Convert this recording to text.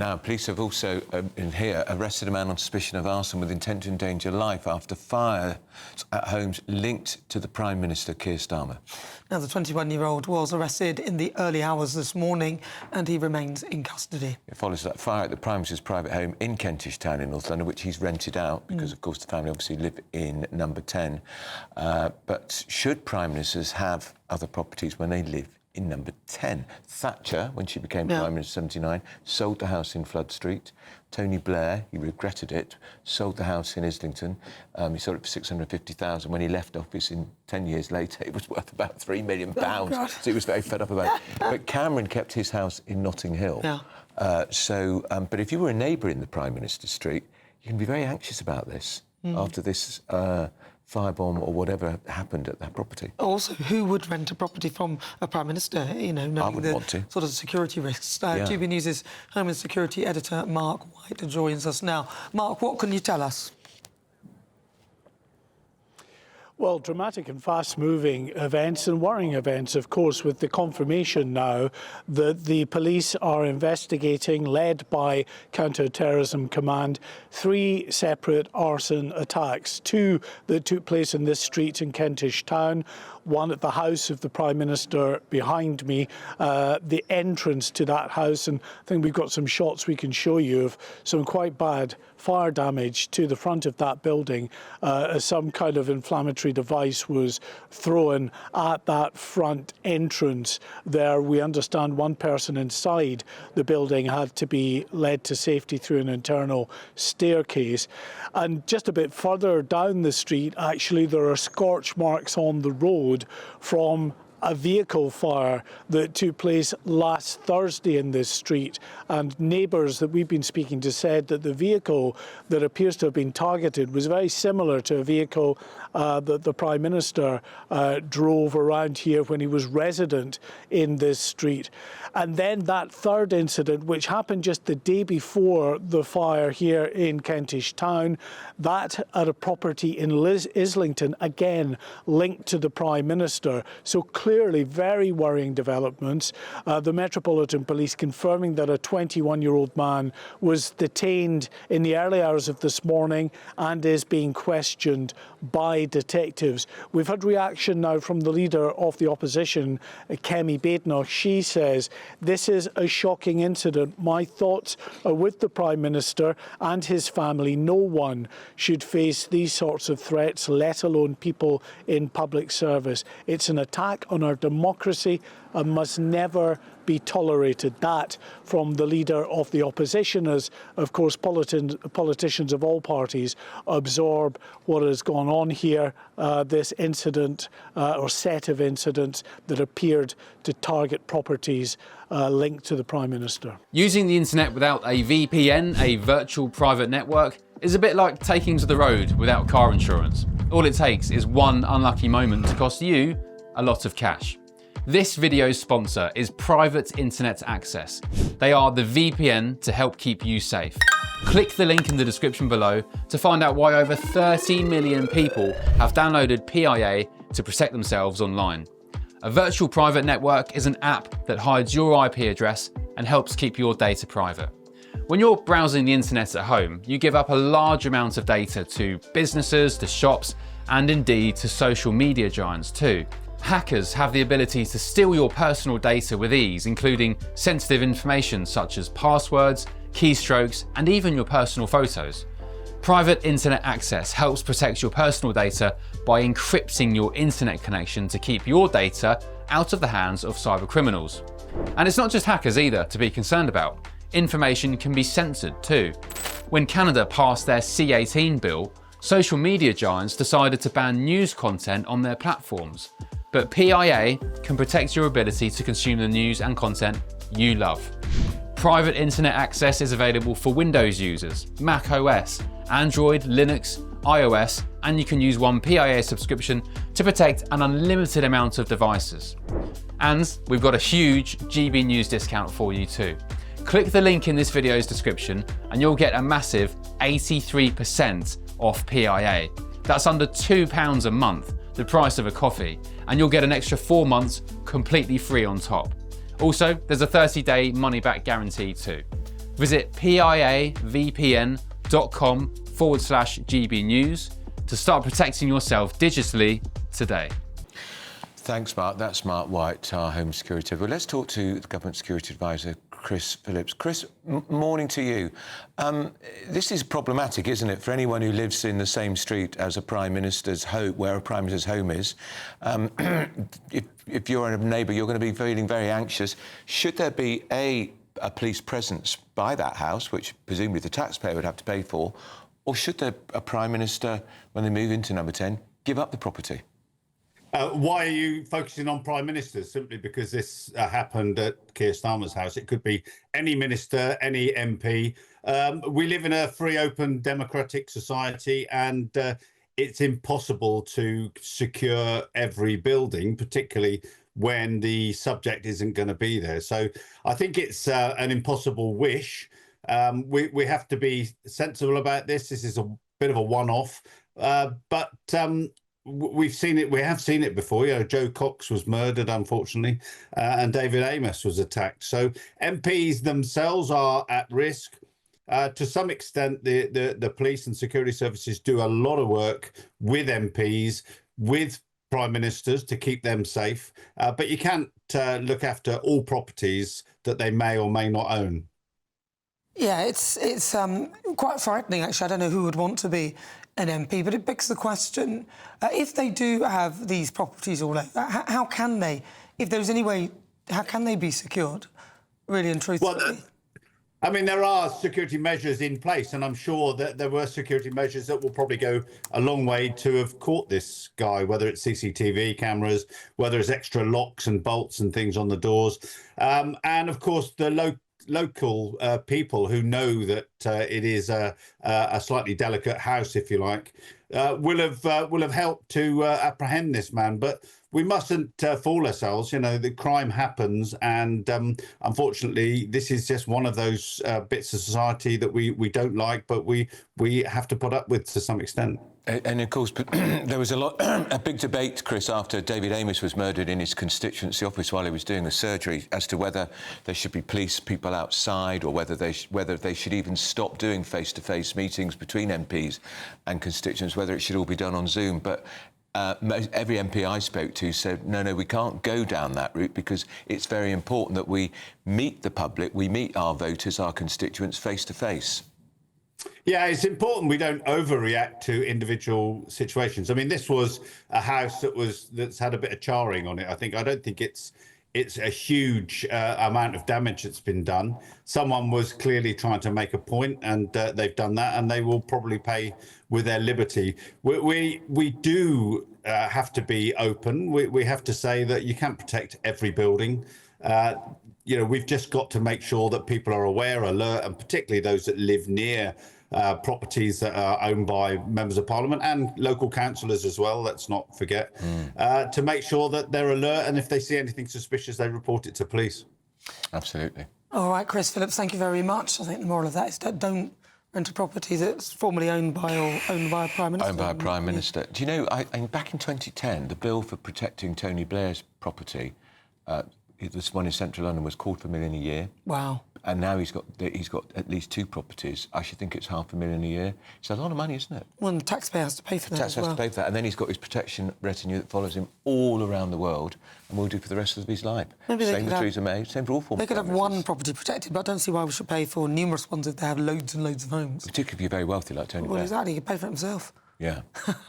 Now, police have also, in here, arrested a man on suspicion of arson with intent to endanger life after fires at homes linked to the Prime Minister Keir Starmer. Now, the 21-year-old was arrested in the early hours this morning and he remains in custody. It follows that fire at the Prime Minister's private home in Kentish Town in North London, which he's rented out because, of course, the family obviously live in number 10. But should Prime Ministers have other properties when they live in number 10? Thatcher, when she became Prime Minister in 79, sold the house in Flood Street. Tony Blair, he regretted it, sold the house in Islington. He sold it for $650,000. When he left office 10 years later, it was worth about £3 million. So he was very fed up about it. But Cameron kept his house in Notting Hill. But if you were a neighbour in the Prime Minister Street, you can be very anxious about this after this firebomb or whatever happened at that property. Also, who would rent a property from a Prime Minister, you know, knowing the sort of security risks? GB News' Homeland Security editor Mark White joins us now. Mark, what can you tell us? Well, dramatic and fast-moving events and worrying events, of course, with the confirmation now that the police are investigating, led by Counter-Terrorism Command, 3 separate arson attacks. 2 that took place in this street in Kentish Town, 1 at the house of the Prime Minister behind me, the entrance to that house, and I think we've got some shots we can show you of some quite bad fire damage to the front of that building as some kind of inflammatory device was thrown at that front entrance there. We understand 1 person inside the building had to be led to safety through an internal staircase. And just a bit further down the street, actually, there are scorch marks on the road from a vehicle fire that took place last Thursday in this street, and neighbours that we've been speaking to said that the vehicle that appears to have been targeted was very similar to a vehicle that the Prime Minister drove around here when he was resident in this street. And then that 3rd incident, which happened just the day before the fire here in Kentish Town, that at a property in Islington, again linked to the Prime Minister. So clearly very worrying developments. The Metropolitan Police confirming that a 21-year-old man was detained in the early hours of this morning and is being questioned by detectives. We've had reaction now from the leader of the opposition, Kemi Badenoch. She says, "This is a shocking incident. My thoughts are with the Prime Minister and his family. No one should face these sorts of threats, let alone people in public service. It's an attack on our democracy and must never be tolerated." That from the leader of the opposition, as of course politicians of all parties absorb what has gone on here, this incident or set of incidents that appeared to target properties linked to the Prime Minister. Using the internet without a VPN, a virtual private network, is a bit like taking to the road without car insurance. All it takes is one unlucky moment to cost you a lot of cash. This video's sponsor is Private Internet Access. They are the VPN to help keep you safe. Click the link in the description below to find out why over 30 million people have downloaded PIA to protect themselves online. A virtual private network is an app that hides your IP address and helps keep your data private. When you're browsing the internet at home, you give up a large amount of data to businesses, to shops, and indeed to social media giants too. Hackers have the ability to steal your personal data with ease, including sensitive information such as passwords, keystrokes, and even your personal photos. Private Internet Access helps protect your personal data by encrypting your internet connection to keep your data out of the hands of cyber criminals. And it's not just hackers either to be concerned about. Information can be censored too. When Canada passed their C18 bill, social media giants decided to ban news content on their platforms. But PIA can protect your ability to consume the news and content you love. Private Internet Access is available for Windows users, Mac OS, Android, Linux, iOS, and you can use one PIA subscription to protect an unlimited amount of devices. And we've got a huge GB News discount for you too. Click the link in this video's description and you'll get a massive 83% off PIA. That's under £2 a month, the price of a coffee, and you'll get an extra 4 months completely free on top. Also, there's a 30-day money-back guarantee too. Visit piavpn.com/GB News to start protecting yourself digitally today. Thanks, Mark. That's Mark White, our Home Security. Well, let's talk to the Government Security Adviser, Chris Phillips. Chris, morning to you. This is problematic, isn't it, for anyone who lives in the same street as a Prime Minister's home, where a Prime Minister's home is. If you're a neighbour, you're going to be feeling very anxious. Should there be a police presence by that house, which presumably the taxpayer would have to pay for, or should a Prime Minister, when they move into number 10, give up the property? Why are you focusing on Prime Ministers? Simply because this happened at Keir Starmer's house. It could be any minister, any MP. We live in a free, open, democratic society, and it's impossible to secure every building, particularly when the subject isn't going to be there. So I think it's an impossible wish. We have to be sensible about this. This is a bit of a one-off, but we've seen it. We have seen it before. You know, Joe Cox was murdered, unfortunately, and David Amos was attacked. So MPs themselves are at risk. To some extent, the police and security services do a lot of work with MPs, with Prime Ministers to keep them safe. But you can't look after all properties that they may or may not own. Yeah, it's quite frightening, actually. I don't know who would want to be an MP, but it begs the question, if they do have these properties all over, how can they, if there's any way, how can they be secured, really and truthfully? Well, I mean, there are security measures in place, and I'm sure that there were security measures that will probably go a long way to have caught this guy, whether it's CCTV cameras, whether it's extra locks and bolts and things on the doors. And of course, the local people who know that it is a slightly delicate house, if you like, will have helped to apprehend this man. But we mustn't fool ourselves. You know, the crime happens, and unfortunately, this is just one of those bits of society that we don't like, but we have to put up with to some extent. And of course, there was a big debate, Chris, after David Amos was murdered in his constituency office while he was doing a surgery, as to whether there should be police people outside, or whether they should even stop doing face-to-face meetings between MPs and constituents, whether it should all be done on Zoom. But every MP I spoke to said, no, we can't go down that route, because it's very important that we meet the public, we meet our voters, our constituents face-to-face. Yeah, it's important we don't overreact to individual situations. I mean, this was a house that's had a bit of charring on it. I don't think it's a huge amount of damage that's been done. Someone was clearly trying to make a point, and they've done that, and they will probably pay with their liberty. We do have to be open. We have to say that you can't protect every building. You know, we've just got to make sure that people are aware, alert, and particularly those that live near properties that are owned by members of parliament and local councillors as well, let's not forget, to make sure that they're alert, and if they see anything suspicious, they report it to police. Absolutely. All right, Chris Phillips, thank you very much. I think the moral of that is that don't rent a property that's formerly owned by a Prime Minister. Owned by a Prime Minister. Do you know, back in 2010, the bill for protecting Tony Blair's property, this one in central London, was £250,000 a year. Wow. And now he's got at least 2 properties. I should think it's £500,000 a year. It's a lot of money, isn't it? Well, the taxpayer has to pay for that. The taxpayer has to pay for that, and then he's got his protection retinue that follows him all around the world, and will do for the rest of his life. Maybe same with Theresa May, same for all forms. They could have one property protected, but I don't see why we should pay for numerous ones if they have loads and loads of homes. Particularly if you're very wealthy, like Tony Blair. Well, exactly. He can pay for it himself. Yeah.